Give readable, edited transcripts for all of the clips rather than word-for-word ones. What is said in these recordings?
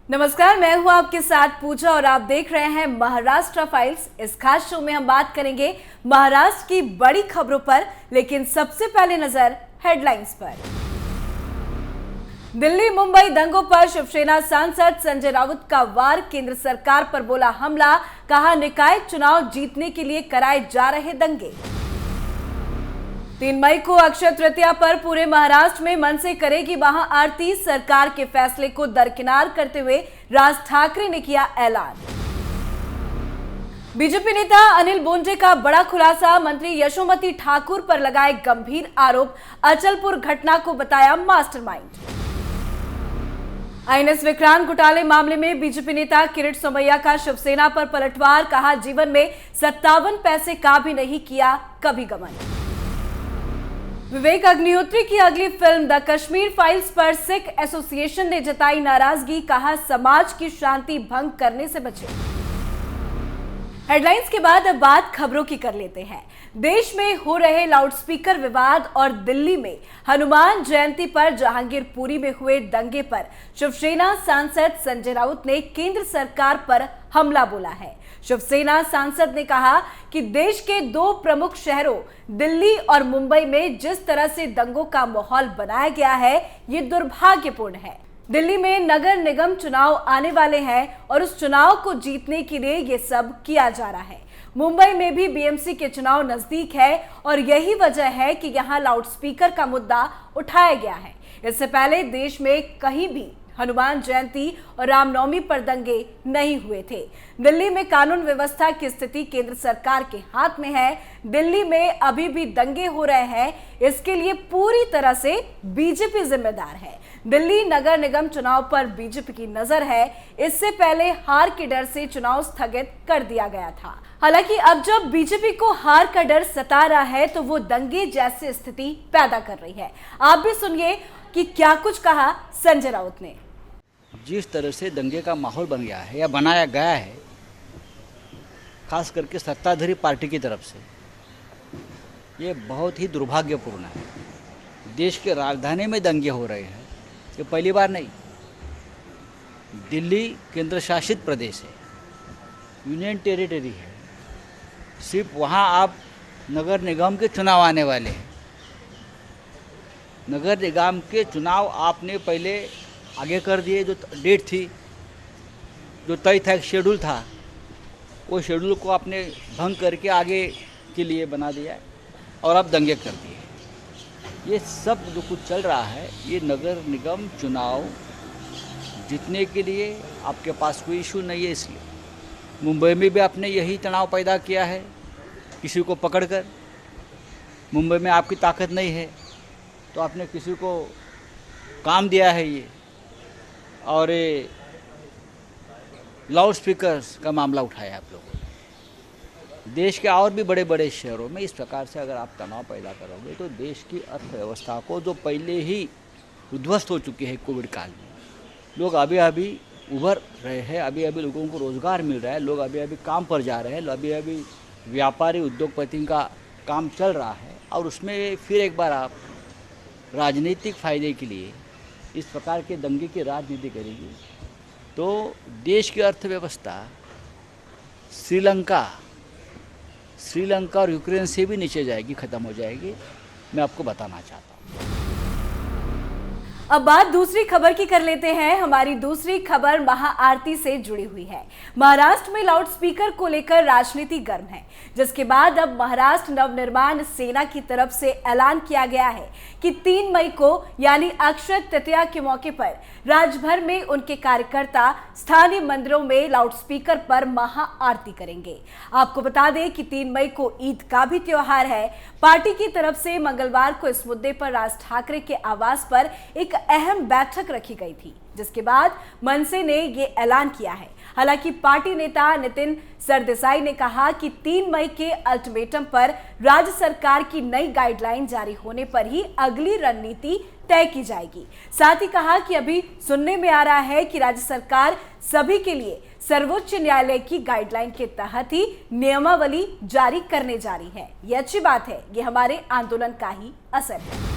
नमस्कार, मैं हूं आपके साथ पूजा और आप देख रहे हैं महाराष्ट्र फाइल्स। इस खास शो में हम बात करेंगे महाराष्ट्र की बड़ी खबरों पर, लेकिन सबसे पहले नजर हेडलाइंस पर। दिल्ली मुंबई दंगों पर शिवसेना सांसद संजय राउत का वार, केंद्र सरकार पर बोला हमला, कहा निकाय चुनाव जीतने के लिए कराए जा रहे दंगे। 3 मई को अक्षय तृतीया पर पूरे महाराष्ट्र में मनसे करेगी महाआरती, सरकार के फैसले को दरकिनार करते हुए राज ठाकरे ने किया ऐलान। बीजेपी नेता अनिल बोंजे का बड़ा खुलासा, मंत्री यशोमती ठाकुर पर लगाए गंभीर आरोप, अचलपुर घटना को बताया मास्टरमाइंड। आईएनएस विक्रांत घोटाले मामले में बीजेपी नेता किरीट सोमैया का शिवसेना पर पलटवार, कहा जीवन में 57 पैसे का भी नहीं किया कभी गमन। विवेक अग्निहोत्री की अगली फिल्म द कश्मीर फाइल्स पर सिख एसोसिएशन ने जताई नाराजगी, कहा समाज की शांति भंग करने से बचे। हेडलाइंस के बाद अब बात खबरों की कर लेते हैं। देश में हो रहे लाउडस्पीकर विवाद और दिल्ली में हनुमान जयंती पर जहांगीरपुरी में हुए दंगे पर शिवसेना सांसद संजय राउत ने केंद्र सरकार पर हमला बोला है। शिवसेना सांसद ने कहा कि देश के 2 प्रमुख शहरों दिल्ली और मुंबई में जिस तरह से दंगों का माहौल बनाया गया है, ये दुर्भाग्यपूर्ण है। दिल्ली में नगर निगम चुनाव आने वाले हैं और उस चुनाव को जीतने के लिए ये सब किया जा रहा है। मुंबई में भी बीएमसी के चुनाव नजदीक है और यही वजह है कि यहां लाउडस्पीकर का मुद्दा उठाया गया है। इससे पहले देश में कहीं भी हनुमान जयंती और रामनवमी पर दंगे नहीं हुए थे। दिल्ली में कानून व्यवस्था की स्थिति केंद्र सरकार के हाथ में है। दिल्ली में अभी भी दंगे हो रहे हैं, इसके लिए पूरी तरह से बीजेपी जिम्मेदार है। दिल्ली नगर निगम चुनाव पर बीजेपी की नजर है। इससे पहले हार के डर से चुनाव स्थगित कर दिया गया था। हालांकि अब जब बीजेपी को हार का डर सता रहा है तो वो दंगे जैसी स्थिति पैदा कर रही है। आप भी सुनिए कि क्या कुछ कहा संजय राउत ने। जिस तरह से दंगे का माहौल बन गया है या बनाया गया है, खास करके सत्ताधारी पार्टी की तरफ से, ये बहुत ही दुर्भाग्यपूर्ण है। देश के राजधानी में दंगे हो रहे हैं, ये पहली बार नहीं। दिल्ली केंद्र शासित प्रदेश है, यूनियन टेरिटरी है। सिर्फ वहाँ आप नगर निगम के चुनाव आने वाले हैं। नगर निगम के चुनाव आपने पहले आगे कर दिए, जो डेट थी, जो तय था, एक शेड्यूल था, वो शेड्यूल को आपने भंग करके आगे के लिए बना दिया और अब दंगे कर दिए। ये सब जो कुछ चल रहा है, ये नगर निगम चुनाव जीतने के लिए आपके पास कोई इशू नहीं है। इसलिए मुंबई में भी आपने यही तनाव पैदा किया है, किसी को पकड़कर। मुंबई में आपकी ताकत नहीं है तो आपने किसी को काम दिया है ये, और लाउड स्पीकर्स का मामला उठाया आप लोगों ने। देश के और भी बड़े बड़े शहरों में इस प्रकार से अगर आप तनाव पैदा करोगे तो देश की अर्थव्यवस्था को, जो पहले ही उद्ध्वस्त हो चुकी है कोविड काल में, लोग अभी अभी उभर रहे हैं, अभी अभी लोगों को रोज़गार मिल रहा है, लोग अभी अभी काम पर जा रहे हैं, अभी अभी व्यापारी उद्योगपति का काम चल रहा है, और उसमें फिर एक बार आप राजनीतिक फ़ायदे के लिए इस प्रकार के दंगे की राजनीति करेगी तो देश की अर्थव्यवस्था श्रीलंका और यूक्रेन से भी नीचे जाएगी, ख़त्म हो जाएगी। मैं आपको बताना चाहता हूँ। अब बात दूसरी खबर की कर लेते हैं। हमारी दूसरी खबर महाआरती से जुड़ी हुई है। महाराष्ट्र में लाउडस्पीकर को लेकर राजनीति गर्म है, जिसके बाद अब महाराष्ट्र नवनिर्माण सेना की तरफ से ऐलान किया गया है कि 3 मई को यानी अक्षय तृतीया के मौके पर राज्यभर में उनके कार्यकर्ता स्थानीय मंदिरों में लाउडस्पीकर पर महाआरती करेंगे। आपको बता दें कि 3 मई को ईद का भी त्योहार है। पार्टी की तरफ से मंगलवार को इस मुद्दे पर राज ठाकरे के आवास पर एक अहम बैठक रखी गई थी, जिसके बाद मनसे ने ये ऐलान किया है। हालांकि पार्टी नेता नितिन सरदेसाई ने कहा कि 3 मई के अल्टीमेटम पर राज्य सरकार की नई गाइडलाइन जारी होने पर ही अगली रणनीति तय की जाएगी। साथ ही कहा कि अभी सुनने में आ रहा है कि राज्य सरकार सभी के लिए सर्वोच्च न्यायालय की गाइडलाइन के तहत ही नियमावली जारी करने जा रही है। ये अच्छी बात है, ये हमारे आंदोलन का ही असर है।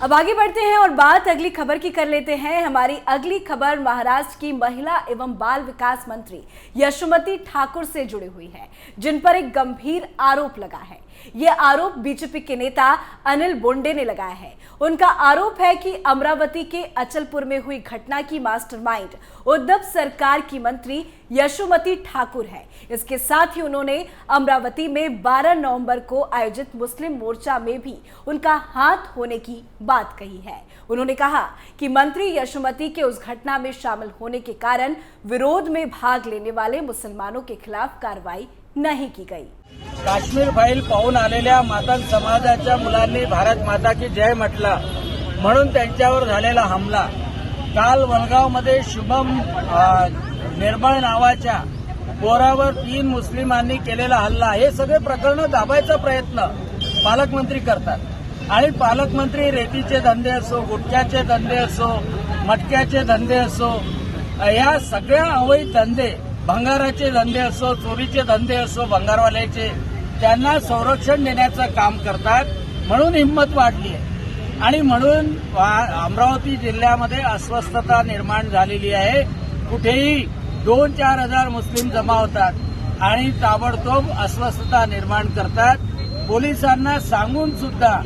अब आगे बढ़ते हैं और बात अगली खबर की कर लेते हैं। हमारी अगली खबर महाराष्ट्र की महिला एवं बाल विकास मंत्री यशोमती ठाकुर से जुड़ी हुई है, जिन पर एक गंभीर आरोप लगा है। यह आरोप बीजेपी के नेता अनिल बोंडे ने लगाया है। उनका आरोप है कि अमरावती के अचलपुर में हुई घटना की मास्टरमाइंड उद्धव सरकार की मंत्री यशोमती ठाकुर है। इसके साथ ही उन्होंने अमरावती में 12 नवंबर को आयोजित मुस्लिम मोर्चा में भी उनका हाथ होने की बात कही है। उन्होंने कहा कि मंत्री यशोमती के उस घटना में शामिल होने के कारण विरोध में भाग लेने वाले मुसलमानों के खिलाफ कार्रवाई नहीं की गई। काश्मीर फाईल पाहून आलेल्या मातंग समाजाच्या मुलांनी भारत माता की जय म्हटलं म्हणून त्यांच्यावर झालेला हमला, काल वलगावमध्ये शुभम निर्मळ नावाच्या पोरावर 3 मुस्लिमांनी केलेला हल्ला, हे सगळे प्रकरण दाबायचा प्रयत्न पालकमंत्री करतात। आणि पालकमंत्री रेतीचे धंदे असो, गुटख्याचे धंदे असो, मटक्याचे धंदे असो, या सगळ्या अवैध धंदे, भंगाराचे धंदे असो, चोरीचे धंदे असो, भंगारवाल्याचे, त्यांना संरक्षण देण्याचं काम करतात। म्हणून हिंमत वाढली आहे आणि म्हणून अमरावती जिल्ह्यामध्ये अस्वस्थता निर्माण झालेली आहे। कुठेही 2-4 हजार मुस्लिम जमा होतात आणि ताबडतोब अस्वस्थता निर्माण करतात। पोलिसांना सांगून सुद्धा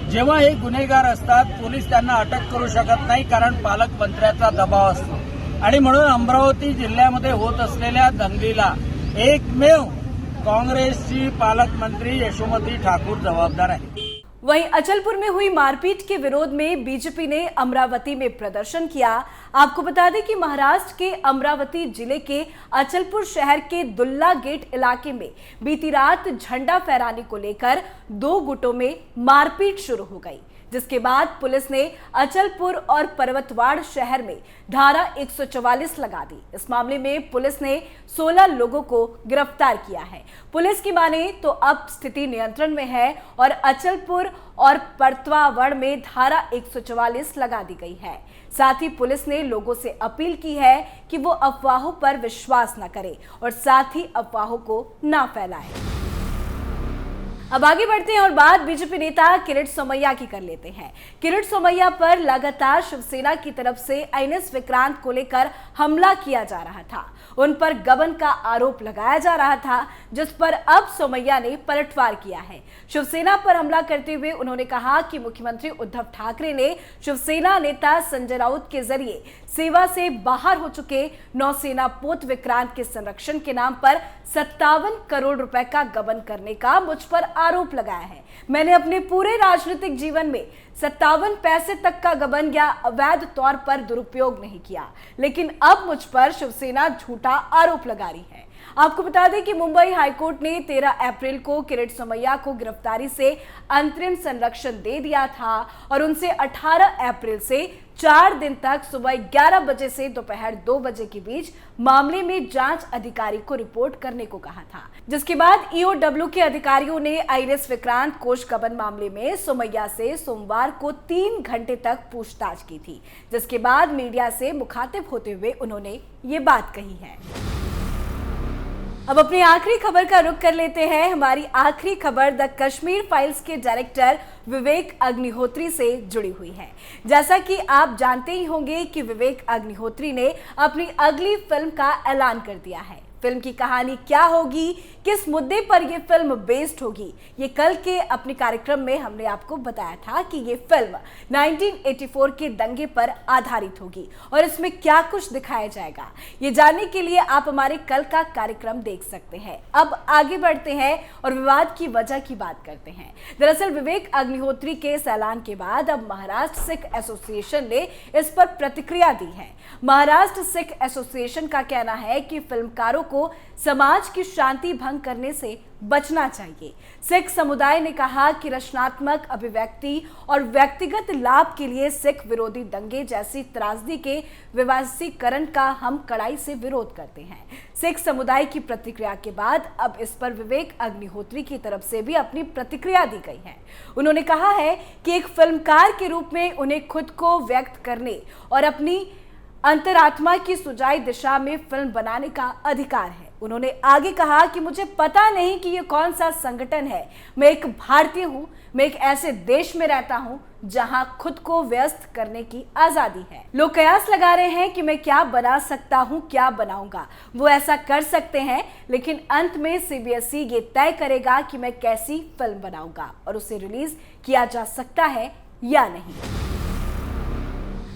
जेव्हा हे गुन्हेगार असतात, पोलीस त्यांना अटक करू शकत नाही, कारण पालकमंत्र्याचा दबाव असतो। आणि म्हणून अमरावती जिल्ह्यामध्ये होत असलेल्या दंगलीला एकमेव कांग्रेसची पालकमंत्री यशोमती ठाकुर जबाबदार आहे। वहीं अचलपुर में हुई मारपीट के विरोध में बीजेपी ने अमरावती में प्रदर्शन किया। आपको बता दें कि महाराष्ट्र के अमरावती जिले के अचलपुर शहर के दुल्ला गेट इलाके में बीती रात झंडा फहराने को लेकर 2 गुटों में मारपीट शुरू हो गई, जिसके बाद पुलिस ने अचलपुर और पर्वतवाड़ शहर में धारा 144 लगा दी। इस मामले में पुलिस ने 16 लोगों को गिरफ्तार किया है। पुलिस की माने तो अब स्थिति नियंत्रण में है और अचलपुर और पर्वतवाड़ में धारा 144 लगा दी गई है। साथ ही पुलिस ने लोगों से अपील की है कि वो अफवाहों पर विश्वास न करें और साथ ही अफवाहों को न फैलाएं। अब आगे बढ़ते हैं और बात बीजेपी नेता किरीट सोमैया की कर लेते हैं। किरीट सोमैया पर लगातार शिवसेना की तरफ से एनएस विक्रांत को लेकर हमला किया जा रहा था। उन पर गबन का आरोप लगाया जा रहा था, जिस पर अब सोमैया ने पलटवार किया है। शिवसेना पर हमला करते हुए उन्होंने कहा कि मुख्यमंत्री उद्धव ठाकरे ने शिवसेना नेता संजय राउत के जरिए सेवा से बाहर हो चुके नौसेना पोत विक्रांत के संरक्षण के नाम पर 57 करोड़ रुपए का गबन करने का मुझ पर आरोप लगाया है। मैंने अपने पूरे राजनीतिक जीवन में 57 पैसे तक का गबन या अवैध तौर पर दुरुपयोग नहीं किया, लेकिन अब मुझ पर शिवसेना झूठा आरोप लगा रही है। आपको बता दें कि मुंबई हाईकोर्ट ने 13 अप्रैल को किरीट सोमैया को गिरफ्तारी से अंतरिम संरक्षण दे दिया था और उनसे 18 अप्रैल से 4 दिन तक सुबह 11 बजे से दोपहर 2 बजे के बीच मामले में जांच अधिकारी को रिपोर्ट करने को कहा था, जिसके बाद ईओडब्ल्यू के अधिकारियों ने एनएस विक्रांत कोष गबन मामले में सोमैया से सोमवार को 3 घंटे तक पूछताछ की थी, जिसके बाद मीडिया से मुखातिब होते हुए उन्होंने ये बात कही है। अब अपनी आखिरी खबर का रुख कर लेते हैं। हमारी आखिरी खबर द कश्मीर फाइल्स के डायरेक्टर विवेक अग्निहोत्री से जुड़ी हुई है। जैसा कि आप जानते ही होंगे कि विवेक अग्निहोत्री ने अपनी अगली फिल्म का ऐलान कर दिया है। फिल्म की कहानी क्या होगी, किस मुद्दे पर यह फिल्म बेस्ड होगी, ये कल के अपने कार्यक्रम में हमने आपको बताया था कि ये फिल्म 1984 के दंगे पर आधारित होगी और इसमें क्या कुछ दिखाया जाएगा, ये जानने के लिए आप हमारे कल का कार्यक्रम देख सकते हैं। अब आगे बढ़ते हैं और विवाद की वजह की बात करते हैं। दरअसल विवेक अग्निहोत्री के इस ऐलान के बाद अब महाराष्ट्र सिख एसोसिएशन ने इस पर प्रतिक्रिया दी है। महाराष्ट्र सिख एसोसिएशन का कहना है कि फिल्मकारों को समाज की शांति भंग करने से बचना चाहिए। सिख समुदाय ने कहा कि रचनात्मक अभिव्यक्ति और व्यक्तिगत लाभ के लिए सिख विरोधी दंगे जैसी त्रासदी के विवासीकरण का हम कड़ाई से विरोध करते हैं। सिख समुदाय की प्रतिक्रिया के बाद अब इस पर विवेक अग्निहोत्री की तरफ से भी अपनी प्रतिक्रिया दी गई है। उन्होंने कहा है कि एक फिल्मकार के रूप में उन्हें खुद को व्यक्त करने और अपनी अंतरात्मा की सुजाई दिशा में फिल्म बनाने का अधिकार है। उन्होंने आगे कहा कि मुझे पता नहीं कि ये कौन सा संगठन है। मैं एक भारतीय हूं, मैं एक ऐसे देश में रहता हूं जहां खुद को व्यस्त करने की आजादी है। लोग कयास लगा रहे हैं कि मैं क्या बना सकता हूं, क्या बनाऊंगा। वो ऐसा कर सकते हैं, लेकिन अंत में सीबीएसई ये तय करेगा कि मैं कैसी फिल्म बनाऊंगा और उसे रिलीज किया जा सकता है या नहीं।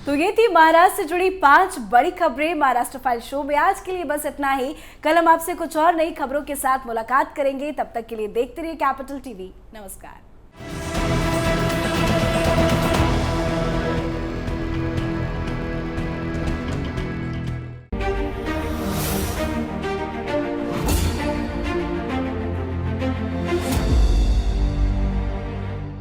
तो ये थी महाराष्ट्र से जुड़ी 5 बड़ी खबरें महाराष्ट्र फाइल शो में। आज के लिए बस इतना ही। कल हम आपसे कुछ और नई खबरों के साथ मुलाकात करेंगे। तब तक के लिए देखते रहिए कैपिटल टीवी। नमस्कार।